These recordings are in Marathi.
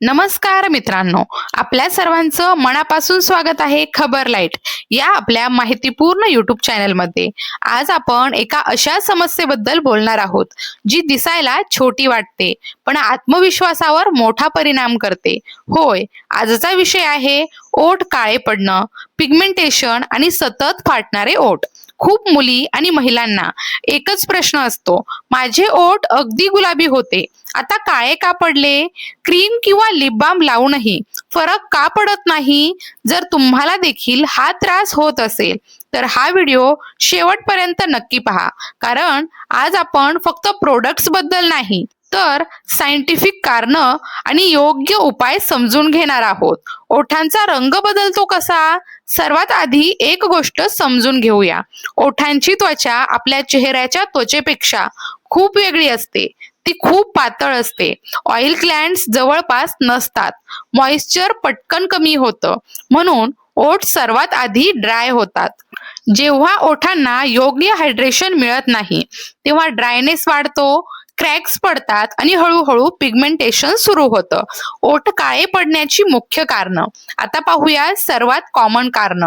नमस्कार मित्रांनो, आपल्या सर्वांचं मनापासून स्वागत आहे खबर लाईट या आपल्या माहितीपूर्ण युट्यूब चॅनलमध्ये. आज आपण एका अशा समस्येबद्दल बोलणार आहोत जी दिसायला छोटी वाटते पण आत्मविश्वासावर मोठा परिणाम करते. होय, आजचा विषय आहे ओठ काळे पडणं, पिगमेंटेशन आणि सतत फाटणारे ओठ. खूप मुली आणि महिलांना एकच प्रश्न असतो, माझे ओठ अगदी गुलाबी होते, आता काळे का पडले? क्रीम किंवा लिप बाम लावूनही फरक का पडत नाही? जर तुम्हाला देखील हा त्रास होत असेल तर हा व्हिडिओ शेवटपर्यंत नक्की पहा, कारण आज आपण फक्त प्रोडक्ट्स बद्दल नाही तर सायंटिफिक कारण आणि योग्य उपाय समजून घेणार आहोत. ओठांचा रंग बदलतो कसा? सर्वात आधी एक गोष्ट समजून घेऊया. ओठांची त्वचा आपल्या चेहऱ्याच्या त्वचेपेक्षा खूप वेगळी असते. ती खूप पातळ असते. ऑइल ग्लँड्स जवळपास नसतात. मॉइश्चर पटकन कमी होतं, म्हणून ओठ सर्वात आधी ड्राय होतात. जेव्हा ओठांना योग्य हायड्रेशन मिळत नाही तेव्हा ड्रायनेस वाढतो, क्रॅक्स पडतात आणि हळूहळू पिगमेंटेशन सुरू होतं. ओठ काळे पडण्याची मुख्य कारणं आता पाहूया. सर्वात कॉमन कारण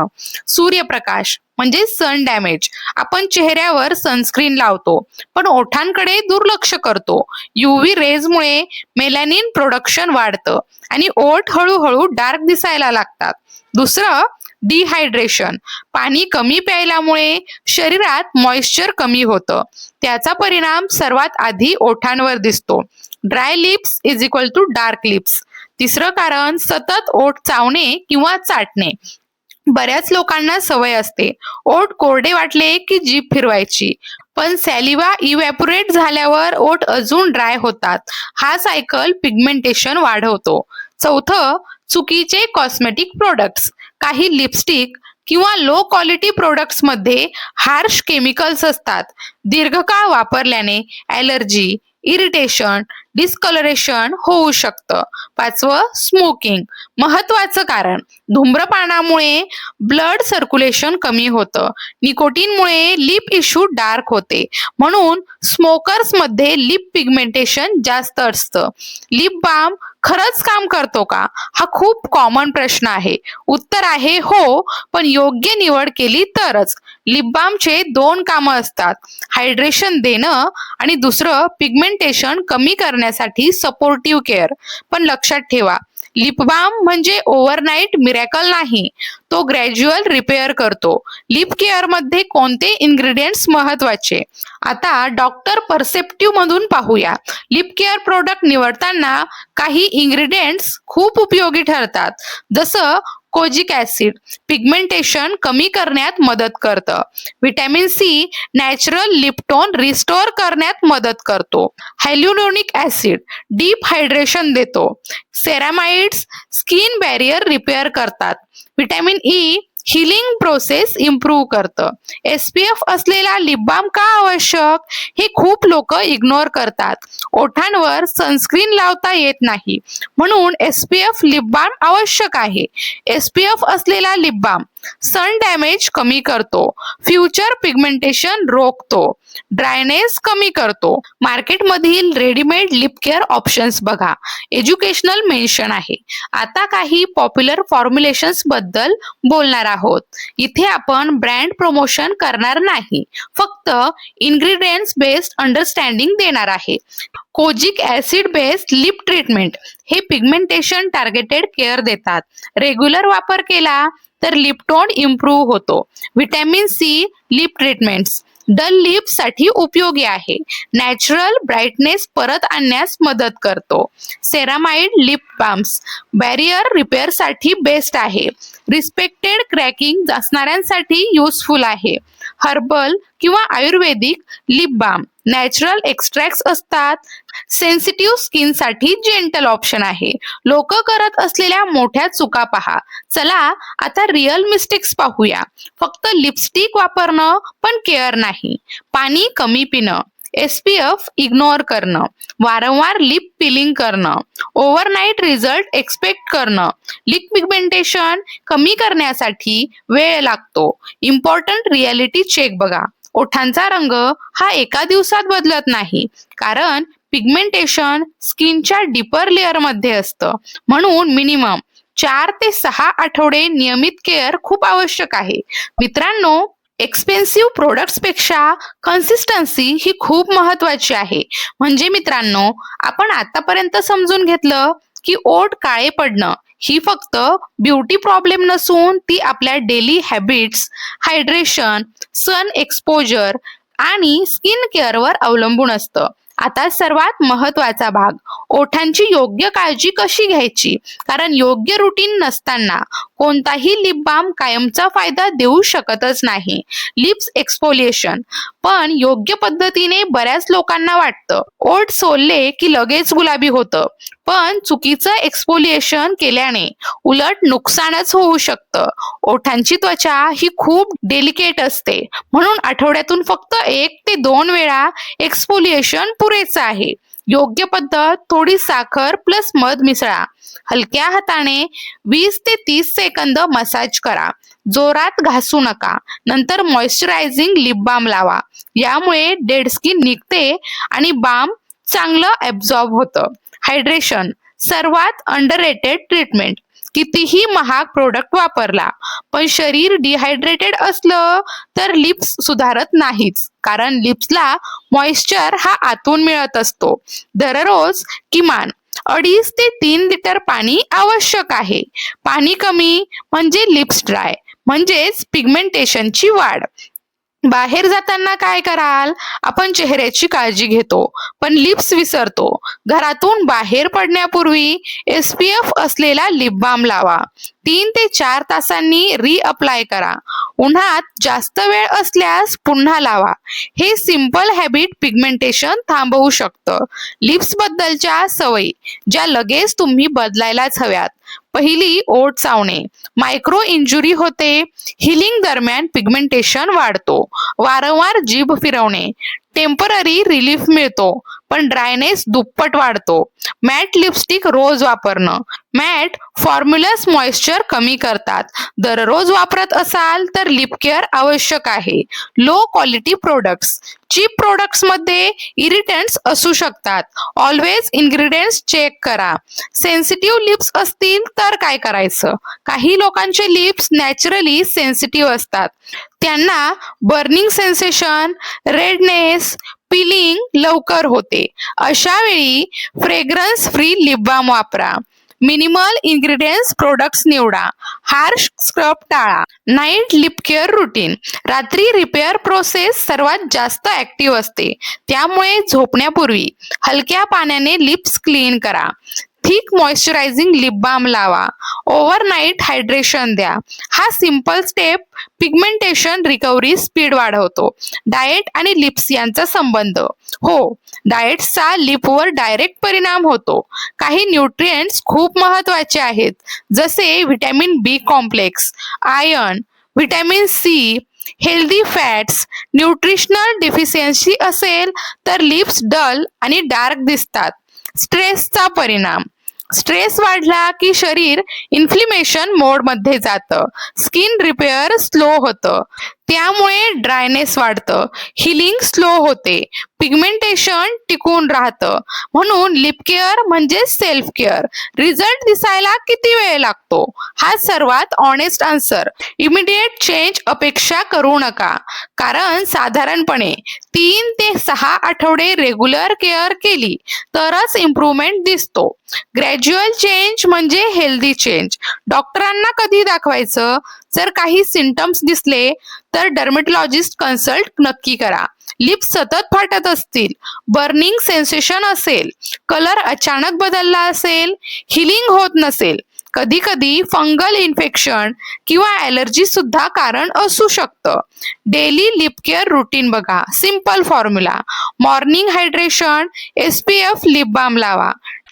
सूर्यप्रकाश म्हणजे सन डॅमेज. आपण चेहऱ्यावर सनस्क्रीन लावतो पण ओठांकडे दुर्लक्ष करतो. UV रेजमुळे मेलॅनिन प्रोडक्शन वाढतं आणि ओठ हळूहळू डार्क दिसायला लागतात. दुसरं, डिहायड्रेशन. पाणी कमी प्यायल्यामुळे शरीरात मॉइश्चर कमी होतं. त्याचा परिणाम सर्वात आधी ओठांवर दिसतो. Dry lips is equal to dark lips. तिसरं कारण सतत ओठ चावणे किंवा चाटणे. बऱ्याच लोकांना सवय असते ओठ कोरडे वाटले की जीभ फिरवायची, पण सॅलिवा इव्हॅपोरेट झाल्यावर ओठ अजून ड्राय होतात. हा सायकल पिगमेंटेशन वाढवतो. चौथं, चुकीचे कॉस्मेटिक प्रोडक्ट्स. काही लिपस्टिक किंवा लो क्वालिटी प्रोडक्ट्स मध्ये हार्श केमिकल्स असतात. दीर्घकाळ वापरल्याने ॲलर्जी, इरिटेशन, डिस्कलरेशन होऊ शकतं. पाचवं, स्मोकिंग. महत्वाचं कारण धूम्रपानामुळे ब्लड सर्क्युलेशन कमी होतं. निकोटीनमुळे लिप इश्यू डार्क होते, म्हणून स्मोकर्स मध्ये लिप पिगमेंटेशन जास्त असतं. लिप बाम खरंच काम करतो का? हा खूप कॉमन प्रश्न आहे. उत्तर आहे हो, पण योग्य निवड केली तरच. लिप बामचे दोन कामं असतात, हायड्रेशन देणं आणि दुसरं पिगमेंटेशन कमी करण्यासाठी सपोर्टिव्ह केअर. पण लक्षात ठेवा, लिप बाम म्हणजे ओव्हरनाईट मिरॅकल नाही, तो ग्रॅज्युअल रिपेअर करतो. लिप केअर मध्ये कोणते इन्ग्रेडियंट्स महत्वाचे? आता डॉक्टर परसेप्टिव्ह मधून पाहूया. लिप केअर प्रोडक्ट निवडताना काही इन्ग्रेडियंट्स खूप उपयोगी ठरतात. जसं कोजिक ऍसिड पिगमेंटेशन कमी करण्यात मदत करतं. Vitamin C natural lip tone restore करण्यात मदत करतो. हायल्युरोनिक ऍसिड डीप हायड्रेशन देतो. सेरामाइड्स स्किन बॅरियर रिपेअर करतात. Vitamin E healing process improve करतं. SPF असलेला लिप बाम का आवश्यक? हे खूप लोक इग्नोर करतात. ओठांवर सनस्क्रीन लावता येत नाही, म्हणून SPF लिप बाम आवश्यक आहे. SPF असलेला लिप बाम सन डॅमेज कमी करतो, फ्युचर पिगमेंटेशन रोखतो, ड्रायनेस कमी करतो. मार्केटमधील रेडीमेड लिप केअर ऑप्शन्स बघा. एज्युकेशनल मेन्शन आहे. आता काही पॉप्युलर फॉर्म्युलेशन्स बद्दल बोलणार आहोत. इथे आपण ब्रँड प्रमोशन करणार नाही, फक्त इन्ग्रेडियंट्स बेस्ड अंडरस्टँडिंग देणार आहे. Kojic acid based lip treatment हे पिगमेंटेशन टार्गेटेड केअर देतात. रेग्युलर वापर केला तर लिप टोन इम्प्रूव्ह होतो. Vitamin C lip treatments dull lips साठी उपयोगी आहे. नॅचरल ब्राईटनेस परत आणण्यास मदत करतो. Ceramide lip balms barrier repair साठी बेस्ट आहे. रिस्पेक्टेड क्रॅकिंग असणाऱ्यांसाठी युजफुल आहे. हर्बल किंवा Ayurvedic lip balm natural extracts असतात. सेन्सिटिव्ह स्किन साठी जेंटल ऑप्शन आहे. लोक करत असलेल्या मोठ्या चुका पहा. चला आता रिअल मिस्टेक्स पाहूया. फक्त लिपस्टिक वापरणं पण केअर नाही. पाणी कमी पिणं, SPF इग्नोर करणं, वारंवार लिप पिलिंग करणं, ओव्हरनाईट रिझल्ट एक्सपेक्ट करणं. लिप पिगमेंटेशन कमी करण्यासाठी वेळ लागतो. इम्पॉर्टंट रियालिटी चेक बघा. ओठांचा रंग हा एका दिवसात बदलत नाही, कारण पिगमेंटेशन स्किनच्या डीपर लेअरमध्ये असतं, म्हणून मिनिमम 4 ते 6 आठवडे नियमित केअर खूप आवश्यक आहे. मित्रांनो, एक्सपेन्सिव्ह प्रोडक्ट्स पेक्षा कन्सिस्टन्सी ही खूप महत्वाची आहे. म्हणजे मित्रांनो, आपण आतापर्यंत समजून घेतलं की ओठ काळे पडणं ही फक्त ब्युटी प्रॉब्लेम नसून ती आपल्या daily habits, hydration, sun exposure आणि स्किन केअरवर अवलंबून असतं. आता सर्वात महत्वाचा भाग, ओठांची योग्य काळजी कशी घ्यायची. कारण योग्य रुटीन नसताना कोणताही लिप बाम कायमचा फायदा देऊ शकतच नाही. लिप्स एक्सफोलिएशन पण योग्य पद्धतीने बऱ्याच लोकांना वाटतं ओठ सोलले की लगेच गुलाबी होतं, पण चुकीचं एक्सफोलिएशन केल्याने उलट नुकसानच होऊ शकतं. ओठांची त्वचा ही खूप डेलिकेट असते, म्हणून आठवड्यातून फक्त 1 ते 2 वेळा एक्सफोलिएशन पुरेसं आहे. योग्य पद्धत, थोडी साखर प्लस मध मिसळा. हलक्या हाताने 20 ते 30 सेकंद मसाज करा. जोरात घासू नका. नंतर मॉइश्चरायझिंग लिप बाम लावा. यामुळे डेड स्किन निघते आणि बाम चांगलं ॲब्झॉर्ब होतं. हायड्रेशन सर्वात अंडररेटेड ट्रीटमेंट. कितीही महाग प्रोडक्ट वापरला पण शरीर डिहायड्रेटेड असलं तर लिप्स सुधारत नाहीच, कारण लिप्सला मॉइश्चर हा आतून मिळत असतो. दररोज किमान 2.5 ते 3 लिटर पाणी आवश्यक आहे. पाणी कमी म्हणजे लिप्स ड्राय, म्हणजेच पिगमेंटेशनची वाढ. बाहेर जाताना काय कराल? आपण चेहऱ्याची काळजी घेतो पण लिप्स विसरतो. घरातून बाहेर पडण्यापूर्वी SPF असलेला लिप बाम लावा. 3 ते 4 तासांनी रिअप्लाय करा. उन्हात जास्त वेळ असल्यास पुन्हा लावा. हे सिंपल हॅबिट पिगमेंटेशन थांबवू शकतं. लिप्स बद्दलच्या सवयी ज्या लगेच तुम्ही बदलायलाच हव्यात. पहिली, ओठ चावणे. मायक्रो इंजुरी होते. हिलिंग दरम्यान पिगमेंटेशन वाढतो. वारंवार जीभ फिरवणे. टेम्पररी रिलीफ मिळतो पण ड्रायनेस दुप्पट वाढतो. मॅट लिपस्टिक रोज वापरणं. मॅट फॉर्म्युलस मॉइश्चर कमी करतात. दररोज वापरत असाल तर लिप केअर आवश्यक आहे. Low quality products. Cheap products मध्ये इरिटंट्स असू शकतात. ऑलवेज इन्ग्रेडियंट्स चेक करा. सेन्सिटिव्ह लिप्स असतील तर काय करायचं? काही लोकांचे लिप्स नॅचरली सेन्सिटिव्ह असतात. त्यांना बर्निंग सेन्सेशन, रेडनेस, पिलिंग लवकर होते. अशा वेळी फ्रेग्रन्स फ्री लिप बाम वापरा. मिनिमल इन्ग्रेडियंट्स प्रोडक्ट्स निवडा. हार्श स्क्रब टाळा. Night lip care routine. रात्री रिपेअर प्रोसेस सर्वात जास्त ऍक्टिव्ह असते, त्यामुळे झोपण्यापूर्वी हलक्या पाण्याने लिप्स क्लीन करा. थिक मॉइश्चरायझिंग लिप बाम लावा. ओव्हरनाईट हायड्रेशन द्या. हा simple step pigmentation recovery speed वाढवतो. डाएट आणि लिप्स यांचा संबंध. हो, डाएट्सचा लिपवर डायरेक्ट परिणाम होतो. काही न्यूट्रिएंट्स खूप महत्वाचे आहेत, जसे vitamin B complex, iron, vitamin C, healthy fats. Nutritional deficiency असेल तर लिप्स डल आणि डार्क दिसतात. स्ट्रेसचा परिणाम. स्ट्रेस वाढला की शरीर इन्फ्लेमेशन मोडमध्ये जातं. स्किन रिपेअर स्लो होतं, त्यामुळे ड्रायनेस वाढतं. हिलिंग स्लो होते. पिगमेंटेशन टिकून राहतं. म्हणून लिप केअर म्हणजे सेल्फ केअर. रिझल्ट दिसायला किती वेळ लागतो? हा सर्वात ऑनेस्ट आन्सर. इमिडिएट चेंज अपेक्षा करू नका, कारण साधारणपणे 3 ते 6 आठवडे रेग्युलर केअर केली तरच इम्प्रूव्हमेंट दिसतो. ग्रॅज्युअल चेंज म्हणजे हेल्दी चेंज. डॉक्टरांना कधी दाखवायचं? जर काही सिम्पटम्स दिसले तर डर्मेटॉलॉजिस्ट कन्सल्ट नक्की करा. लिप्स सतत फाटत असतील, बर्निंग सेन्सेशन असेल, कलर अचानक बदलला असेल, हिलिंग होत नसेल, कधी कधी फंगल इन्फेक्शन किंवा ॲलर्जी सुद्धा कारण असू शकतं. डेली लिप केअर रुटीन बघा. Simple formula. Morning hydration, SPF lip balm लावा.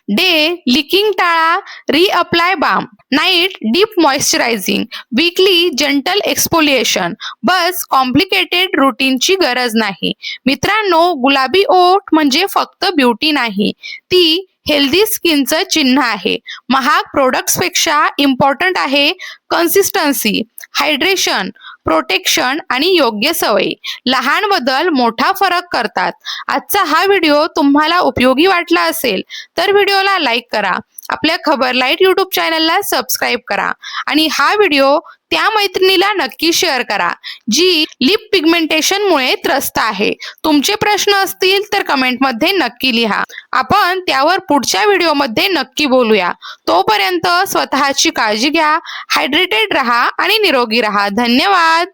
डे लिकिंग टाळा, reapply balm. Night deep moisturising. Weekly gentle exfoliation. बस कॉम्प्लिकेटेड रुटीनची गरज नाही. मित्रांनो, गुलाबी ओठ म्हणजे फक्त ब्युटी नाही, ती हेल्दी स्किनचं चिन्ह आहे. महाग प्रोडक्ट्स पेक्षा इम्पॉर्टंट आहे कन्सिस्टन्सी, हायड्रेशन, प्रोटेक्शन आणि योग्य सवयी. लहान बदल मोठा फरक करतात. आजचा हा व्हिडिओ तुम्हाला उपयोगी वाटला असेल तर व्हिडिओला लाईक करा, आपल्या खबर लाईट यूट्यूब चॅनलला सबस्क्राईब करा आणि हा व्हिडिओ त्या मैत्रिणीला नक्की शेअर करा जी लिप पिगमेंटेशनमुळे त्रस्त आहे. तुमचे प्रश्न असतील तर कमेंटमध्ये नक्की लिहा, आपण त्यावर पुढच्या व्हिडिओमध्ये नक्की बोलूया. तोपर्यंत स्वतःची काळजी घ्या, हायड्रेटेड राहा आणि निरोगी राहा. धन्यवाद.